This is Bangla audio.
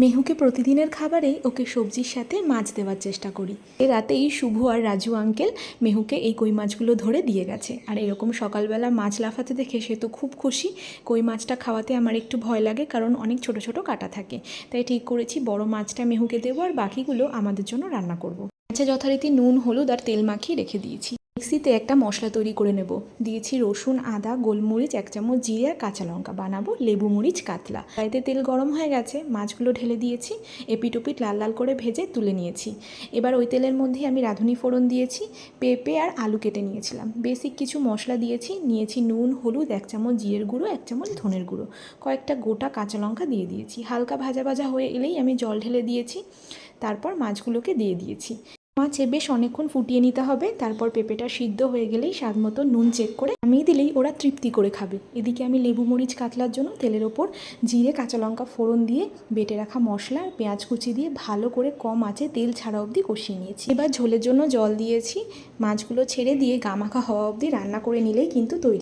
মেহুকে প্রতিদিনের খাবারেই ওকে সবজির সাথে মাছ দেওয়ার চেষ্টা করি। এ রাতেই শুভ আর রাজু আঙ্কেল মেহুকে এই কই মাছগুলো ধরে দিয়ে গেছে। আর এরকম সকালবেলা মাছ লাফাতে দেখে সে তো খুব খুশি। কই মাছটা খাওয়াতে আমার একটু ভয় লাগে, কারণ অনেক ছোট ছোট কাটা থাকে। তাই ঠিক করেছি বড় মাছটা মেহুকে দেবো আর বাকিগুলো আমাদের জন্য রান্না করব। মাছে যথারীতি নুন, হলুদ আর তেল মাখিয়ে রেখে দিয়েছি। মিক্সিতে একটা মশলা তৈরি করে নেব। দিয়েছি রসুন, আদা, গোলমরিচ, 1 চামচ জিরে আর কাঁচা লঙ্কা। বানাবো লেবু মরিচ কাতলা। কড়াইতে তেল গরম হয়ে গেছে, মাছগুলো ঢেলে দিয়েছি। এপিট ওপিট লাল লাল করে ভেজে তুলে নিয়েছি। এবার ওই তেলের মধ্যে আমি রাঁধুনি ফোড়ন দিয়েছি, পেঁপে আর আলু কেটে নিয়েছিলাম। বেসিক কিছু মশলা নিয়েছি নুন, হলুদ, 1 চামচ জিরের গুঁড়ো, 1 চামচ ধনের গুঁড়ো, কয়েকটা গোটা কাঁচা লঙ্কা দিয়ে দিয়েছি। হালকা ভাজা ভাজা হয়ে এলেই আমি জল ঢেলে দিয়েছি। তারপর মাছগুলোকে দিয়ে দিয়েছি। মাছে বেশ অনেকক্ষণ ফুটিয়ে নিতে হবে। তারপর পেঁপেটা সিদ্ধ হয়ে গেলেই স্বাদ মতো নুন চেক করে নামিয়ে দিলেই ওরা তৃপ্তি করে খাবে। এদিকে আমি লেবু মরিচ কাতলার জন্য তেলের ওপর জিরে, কাঁচা লঙ্কা ফোড়ন দিয়ে বেটে রাখা মশলা আর পেঁয়াজ কুচি দিয়ে ভালো করে কম আঁচে তেল ছাড়া অবধি কষিয়ে নিয়েছি। এবার ঝোলের জন্য জল দিয়েছি। মাছগুলো ছেড়ে দিয়ে গামাখা হওয়া অবধি রান্না করে নিলেই কিন্তু তৈরি।